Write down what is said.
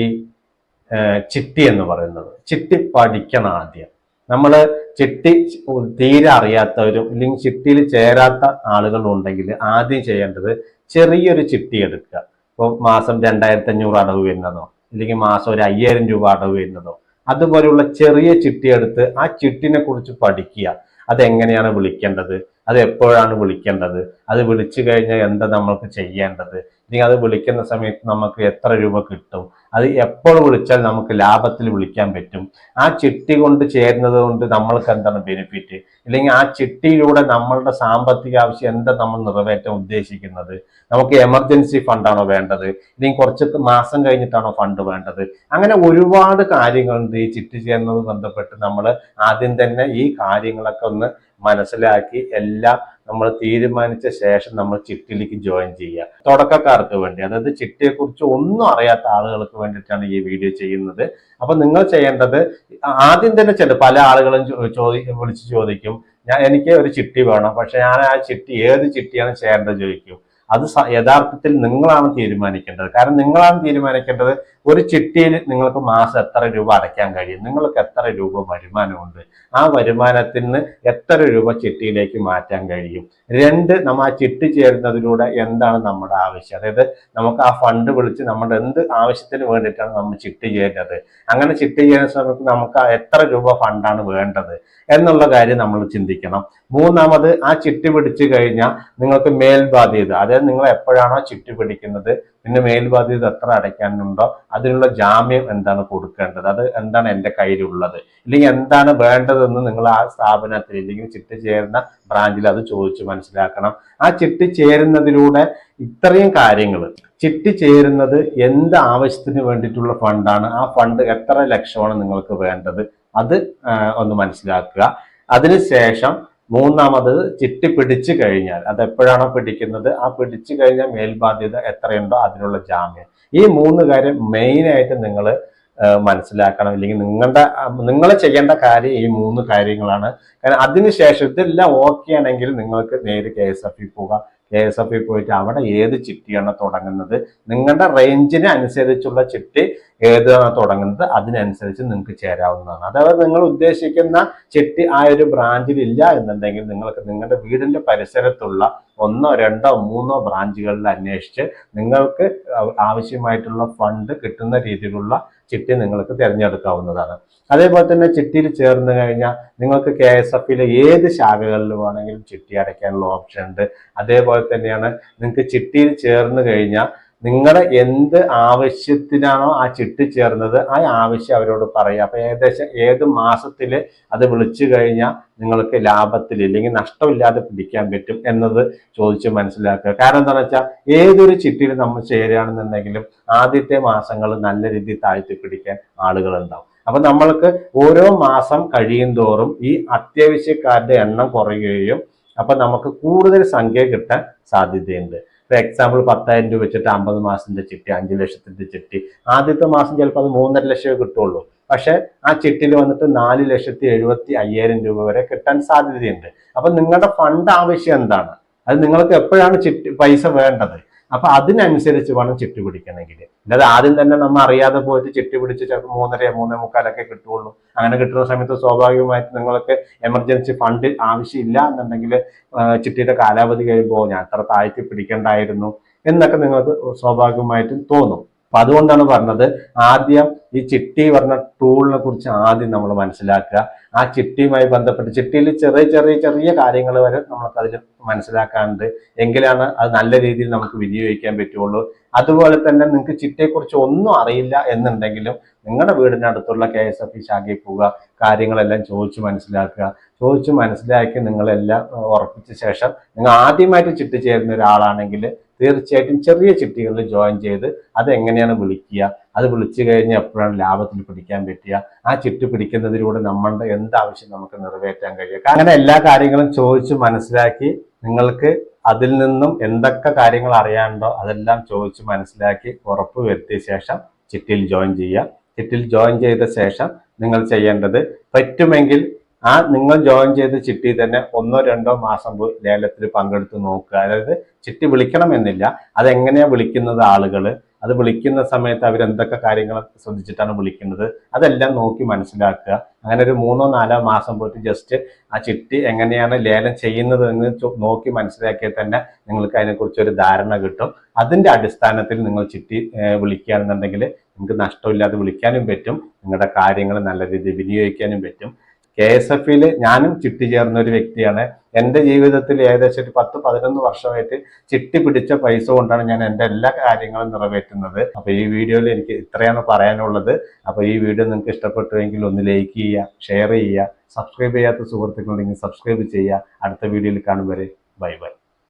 ഈ ചിട്ടി എന്ന് പറയുന്നത്. ചിട്ടി പഠിക്കണം ആദ്യം. നമ്മൾ ചിട്ടി തീരെ അറിയാത്തവരും അല്ലെങ്കിൽ ചിട്ടിയിൽ ചേരാത്ത ആളുകളും ഉണ്ടെങ്കിൽ ആദ്യം ചെയ്യേണ്ടത് ചെറിയൊരു ചിട്ടി എടുക്കുക. ഇപ്പോൾ മാസം 2500 അടവ് വരുന്നതോ അല്ലെങ്കിൽ മാസം ഒരു 5000 രൂപ അടവ് വരുന്നതോ അതുപോലെയുള്ള ചെറിയ ചിട്ടി എടുത്ത് ആ ചിട്ടിനെ കുറിച്ച് പഠിക്കുക. അതെങ്ങനെയാണ് വിളിക്കേണ്ടത്, അത് എപ്പോഴാണ് വിളിക്കേണ്ടത്, അത് വിളിച്ചു കഴിഞ്ഞാൽ എന്താ നമ്മൾക്ക് ചെയ്യേണ്ടത്, അല്ലെങ്കിൽ അത് വിളിക്കുന്ന സമയത്ത് നമുക്ക് എത്ര രൂപ കിട്ടും, അത് എപ്പോൾ വിളിച്ചാൽ നമുക്ക് ലാഭത്തിൽ വിളിക്കാൻ പറ്റും, ആ ചിട്ടി കൊണ്ട് ചേരുന്നത് കൊണ്ട് നമ്മൾക്ക് എന്താണ് ബെനിഫിറ്റ്, അല്ലെങ്കിൽ ആ ചിട്ടിയിലൂടെ നമ്മളുടെ സാമ്പത്തിക ആവശ്യം എന്താ നമ്മൾ നിറവേറ്റാൻ ഉദ്ദേശിക്കുന്നത്, നമുക്ക് എമർജൻസി ഫണ്ടാണോ വേണ്ടത്, ഇല്ലെങ്കിൽ കുറച്ച് മാസം കഴിഞ്ഞിട്ടാണോ ഫണ്ട് വേണ്ടത്, അങ്ങനെ ഒരുപാട് കാര്യങ്ങളുണ്ട് ഈ ചിട്ടി ചേരുന്നത് ബന്ധപ്പെട്ട്. നമ്മൾ ആദ്യം തന്നെ ഈ കാര്യങ്ങളൊക്കെ ഒന്ന് മനസ്സിലാക്കി എല്ലാം നമ്മൾ തീരുമാനിച്ച ശേഷം നമ്മൾ ചിട്ടിയിലേക്ക് ജോയിൻ ചെയ്യുക. തുടക്കക്കാർക്ക് വേണ്ടി, അതായത് ചിട്ടിയെ കുറിച്ച് ഒന്നും അറിയാത്ത ആളുകൾക്ക് വേണ്ടിയിട്ടാണ് ഈ വീഡിയോ ചെയ്യുന്നത്. അപ്പൊ നിങ്ങൾ ചെയ്യേണ്ടത് ആദ്യം തന്നെ പല ആളുകളും വിളിച്ച് ചോദിക്കും, എനിക്ക് ഒരു ചിട്ടി വേണം, പക്ഷെ ഞാൻ ആ ചിട്ടി ഏത് ചിട്ടിയാണ് ചേരേണ്ടത് ചോദിക്കും. അത് യഥാർത്ഥത്തിൽ നിങ്ങളാണ് തീരുമാനിക്കേണ്ടത്. കാരണം നിങ്ങളാണ് തീരുമാനിക്കേണ്ടത് ഒരു ചിട്ടിയിൽ നിങ്ങൾക്ക് മാസം എത്ര രൂപ അടയ്ക്കാൻ കഴിയും, നിങ്ങൾക്ക് എത്ര രൂപ വരുമാനമുണ്ട്, ആ വരുമാനത്തിന് എത്ര രൂപ ചിട്ടിയിലേക്ക് മാറ്റാൻ കഴിയും. രണ്ട്, നമ്മൾ ആ ചിട്ടി ചേരുന്നതിലൂടെ എന്താണ് നമ്മുടെ ആവശ്യം, അതായത് നമുക്ക് ആ ഫണ്ട് വിളിച്ച് നമ്മുടെ എന്ത് ആവശ്യത്തിന് വേണ്ടിയിട്ടാണ് നമ്മൾ ചിട്ടി ചേരുന്നത്, അങ്ങനെ ചിട്ടി ചെയ്യുന്ന സമയത്ത് നമുക്ക് എത്ര രൂപ ഫണ്ടാണ് വേണ്ടത് എന്നുള്ള കാര്യം നമ്മൾ ചിന്തിക്കണം. മൂന്നാമത്, ആ ചിട്ടി പിടിച്ചു കഴിഞ്ഞാൽ നിങ്ങൾക്ക് മേൽബാധ്യത, അതായത് നിങ്ങൾ എപ്പോഴാണോ ചിട്ടി പിടിക്കുന്നത് പിന്നെ മേൽബാധ്യത എത്ര അടയ്ക്കാനുണ്ടോ അതിനുള്ള ജാമ്യം എന്താണ് കൊടുക്കേണ്ടത്, അത് എന്താണ് എൻ്റെ കയ്യിലുള്ളത്, ഇല്ലെങ്കിൽ എന്താണ് വേണ്ടതെന്ന് നിങ്ങൾ ആ സ്ഥാപനത്തിൽ ഇല്ലെങ്കിൽ ചിട്ടി ചേരുന്ന ബ്രാഞ്ചിൽ അത് ചോദിച്ച് മനസ്സിലാക്കണം. ആ ചിട്ടി ചേരുന്നതിലൂടെ ഇത്രയും കാര്യങ്ങൾ, ചിട്ടി ചേരുന്നത് എന്ത് ആവശ്യത്തിന് വേണ്ടിയിട്ടുള്ള ഫണ്ടാണ്, ആ ഫണ്ട് എത്ര ലക്ഷമാണ് നിങ്ങൾക്ക് വേണ്ടത്, അത് ഒന്ന് മനസ്സിലാക്കുക. അതിനുശേഷം മൂന്നാമത്, ചിട്ടി പിടിച്ചു കഴിഞ്ഞാൽ അത് എപ്പോഴാണോ പിടിക്കുന്നത്, ആ പിടിച്ചു കഴിഞ്ഞാൽ മേൽബാധ്യത എത്രയുണ്ടോ അതിനുള്ള ജാമ്യം. ഈ മൂന്ന് കാര്യം മെയിനായിട്ട് നിങ്ങൾ മനസ്സിലാക്കണം. ഇല്ലെങ്കിൽ നിങ്ങൾ ചെയ്യേണ്ട കാര്യം ഈ മൂന്ന് കാര്യങ്ങളാണ്. കാരണം അതിനുശേഷം ഇതെല്ലാം ഓക്കെ ആണെങ്കിൽ നിങ്ങൾക്ക് നേരെ KSFE പോവുക. KSFE പോയിട്ട് അവിടെ ഏത് ചിട്ടിയാണ് തുടങ്ങുന്നത്, നിങ്ങളുടെ റേഞ്ചിന് അനുസരിച്ചുള്ള ചിട്ടി ഏതാണ് തുടങ്ങുന്നത് അതിനനുസരിച്ച് നിങ്ങൾക്ക് ചേരാവുന്നതാണ്. അതായത് നിങ്ങൾ ഉദ്ദേശിക്കുന്ന ചിട്ടി ആ ഒരു ബ്രാഞ്ചിൽ ഇല്ല എന്നുണ്ടെങ്കിൽ നിങ്ങൾക്ക് നിങ്ങളുടെ വീടിന്റെ പരിസരത്തുള്ള 1, 2, 3 ബ്രാഞ്ചുകളിൽ അന്വേഷിച്ച് നിങ്ങൾക്ക് ആവശ്യമായിട്ടുള്ള ഫണ്ട് കിട്ടുന്ന രീതിയിലുള്ള ചിട്ടി നിങ്ങൾക്ക് തിരഞ്ഞെടുക്കാവുന്നതാണ്. അതേപോലെ തന്നെ ചിട്ടിയിൽ ചേർന്ന് കഴിഞ്ഞാൽ നിങ്ങൾക്ക് KSFEയിലെ ഏത് ശാഖകളിൽ വേണമെങ്കിലും ചിട്ടി അടയ്ക്കാനുള്ള ഓപ്ഷൻ ഉണ്ട്. അതേപോലെ തന്നെയാണ് നിങ്ങൾക്ക് ചിട്ടിയിൽ ചേർന്ന് കഴിഞ്ഞാൽ നിങ്ങളുടെ എന്ത് ആവശ്യത്തിനാണോ ആ ചിട്ടി ചേർന്നത് ആ ആവശ്യം അവരോട് പറയുക. അപ്പൊ ഏകദേശം ഏത് മാസത്തിൽ അത് വിളിച്ചു കഴിഞ്ഞാൽ നിങ്ങൾക്ക് ലാഭത്തിൽ ഇല്ലെങ്കിൽ നഷ്ടമില്ലാതെ പിടിക്കാൻ പറ്റും എന്നത് ചോദിച്ച് മനസ്സിലാക്കുക. കാരണം എന്താണെന്ന് വെച്ചാൽ ഏതൊരു ചിട്ടിയിൽ നമ്മൾ ചേരുകയാണെന്നുണ്ടെങ്കിലും ആദ്യത്തെ മാസങ്ങൾ നല്ല രീതിയിൽ താഴ്ത്തി പിടിക്കാൻ ആളുകൾ ഉണ്ടാവും. അപ്പൊ നമ്മൾക്ക് ഓരോ മാസം കഴിയും തോറും ഈ അത്യാവശ്യക്കാരുടെ എണ്ണം കുറയുകയും അപ്പൊ നമുക്ക് കൂടുതൽ സംഖ്യ കിട്ടാൻ സാധ്യതയുണ്ട്. ഫോർ എക്സാമ്പിൾ 10,000 രൂപ വെച്ചിട്ട് 50 മാസത്തിന്റെ ചിട്ടി, 5 ലക്ഷത്തിന്റെ ചിട്ടി, ആദ്യത്തെ മാസം ചിലപ്പോൾ അത് 3.5 ലക്ഷം കിട്ടുള്ളൂ. പക്ഷെ ആ ചിട്ടിയിൽ വന്നിട്ട് 4,75,000 രൂപ വരെ കിട്ടാൻ സാധ്യതയുണ്ട്. അപ്പൊ നിങ്ങളുടെ ഫണ്ട് ആവശ്യം എന്താണ്, അത് നിങ്ങൾക്ക് എപ്പോഴാണ് പൈസ വേണ്ടത്, അപ്പൊ അതിനനുസരിച്ച് വേണം ചിട്ടി പിടിക്കണമെങ്കിൽ. അല്ലാതെ ആദ്യം തന്നെ നമ്മൾ അറിയാതെ പോയിട്ട് ചിട്ടി പിടിച്ച് ചിലപ്പോൾ 3.5, 3.25 കിട്ടുള്ളൂ. അങ്ങനെ കിട്ടുന്ന സമയത്ത് സ്വാഭാവികമായിട്ട് നിങ്ങൾക്ക് എമർജൻസി ഫണ്ട് ആവശ്യമില്ല എന്നുണ്ടെങ്കിൽ ചിട്ടിയുടെ കാലാവധി കഴിയുമ്പോൾ ഞാൻ അത്ര താഴ്ത്തി പിടിക്കണ്ടായിരുന്നു എന്നൊക്കെ നിങ്ങൾക്ക് സ്വാഭാവികമായിട്ടും തോന്നും. അപ്പൊ അതുകൊണ്ടാണ് പറഞ്ഞത് ആദ്യം ഈ ചിട്ടി പറഞ്ഞ ടൂളിനെ കുറിച്ച് ആദ്യം നമ്മൾ മനസ്സിലാക്കുക. ആ ചിട്ടിയുമായി ബന്ധപ്പെട്ട് ചിട്ടിയിൽ ചെറിയ കാര്യങ്ങൾ വരെ നമുക്ക് അതിൽ മനസ്സിലാക്കാനുണ്ട്. എങ്കിലാണ് അത് നല്ല രീതിയിൽ നമുക്ക് വിനിയോഗിക്കാൻ പറ്റുള്ളൂ. അതുപോലെ തന്നെ നിങ്ങൾക്ക് ചിട്ടിയെക്കുറിച്ച് ഒന്നും അറിയില്ല എന്നുണ്ടെങ്കിലും നിങ്ങളുടെ വീടിനടുത്തുള്ള KSFE ശാഖയിൽ പോവുക, കാര്യങ്ങളെല്ലാം ചോദിച്ചു മനസ്സിലാക്കുക. ചോദിച്ചു മനസ്സിലാക്കി നിങ്ങളെല്ലാം ഉറപ്പിച്ച ശേഷം നിങ്ങൾ ആദ്യമായിട്ട് ചിട്ടി ചേരുന്ന ഒരാളാണെങ്കിൽ തീർച്ചയായിട്ടും ചെറിയ ചിട്ടികളിൽ ജോയിൻ ചെയ്ത് അത് എങ്ങനെയാണ് വിളിക്കുക, അത് വിളിച്ചു കഴിഞ്ഞാൽ എപ്പോഴാണ് ലാഭത്തിൽ പിടിക്കാൻ പറ്റുക, ആ ചിട്ടി പിടിക്കുന്നതിലൂടെ നമ്മളുടെ എന്താവശ്യം നമുക്ക് നിറവേറ്റാൻ കഴിയുക, അങ്ങനെ എല്ലാ കാര്യങ്ങളും ചോദിച്ചു മനസ്സിലാക്കി നിങ്ങൾക്ക് അതിൽ നിന്നും എന്തൊക്കെ കാര്യങ്ങൾ അറിയാനുണ്ടോ അതെല്ലാം ചോദിച്ചു മനസ്സിലാക്കി ഉറപ്പ് വരുത്തിയ ശേഷം ചിട്ടിയിൽ ജോയിൻ ചെയ്യുക. ചിട്ടിയിൽ ജോയിൻ ചെയ്ത ശേഷം നിങ്ങൾ ചെയ്യേണ്ടത് പറ്റുമെങ്കിൽ നിങ്ങൾ ജോയിൻ ചെയ്ത ചിട്ടി തന്നെ 1, 2 മാസം ലേലത്തിൽ പങ്കെടുത്ത് നോക്കുക. അതായത് ചിട്ടി വിളിക്കണമെന്നില്ല, അതെങ്ങനെയാ വിളിക്കുന്നത് ആളുകൾ, അത് വിളിക്കുന്ന സമയത്ത് അവരെന്തൊക്കെ കാര്യങ്ങൾ ശ്രദ്ധിച്ചിട്ടാണ് വിളിക്കുന്നത്, അതെല്ലാം നോക്കി മനസ്സിലാക്കുക. അങ്ങനെ ഒരു 3-4 മാസം പോയിട്ട് ജസ്റ്റ് ആ ചിട്ടി എങ്ങനെയാണ് ലേലം ചെയ്യുന്നത് എന്ന് നോക്കി മനസ്സിലാക്കിയാൽ തന്നെ നിങ്ങൾക്ക് അതിനെക്കുറിച്ച് ഒരു ധാരണ കിട്ടും. അതിന്റെ അടിസ്ഥാനത്തിൽ നിങ്ങൾ ചിട്ടി വിളിക്കുകയാണെന്നുണ്ടെങ്കിൽ നിങ്ങൾക്ക് നഷ്ടമില്ലാതെ വിളിക്കാനും പറ്റും, നിങ്ങളുടെ കാര്യങ്ങൾ നല്ല രീതിയിൽ വിനിയോഗിക്കാനും പറ്റും. KSF-ൽ ഞാനും ചിട്ടി ചേർന്ന ഒരു വ്യക്തിയാണ്. എൻ്റെ ജീവിതത്തിൽ ഏകദേശം ഒരു 10-11 വർഷമായിട്ട് ചിട്ടി പിടിച്ച പൈസ കൊണ്ടാണ് ഞാൻ എൻ്റെ എല്ലാ കാര്യങ്ങളും നിറവേറ്റുന്നത്. അപ്പൊ ഈ വീഡിയോയിൽ എനിക്ക് ഇത്രയാണ് പറയാനുള്ളത്. അപ്പൊ ഈ വീഡിയോ നിങ്ങൾക്ക് ഇഷ്ടപ്പെട്ടുവെങ്കിൽ ഒന്ന് ലൈക്ക് ചെയ്യുക, ഷെയർ ചെയ്യുക, സബ്സ്ക്രൈബ് ചെയ്യാത്ത സുഹൃത്തുക്കളുണ്ടെങ്കിൽ സബ്സ്ക്രൈബ് ചെയ്യുക. അടുത്ത വീഡിയോയിൽ കാണും വരെ ബൈ ബൈ.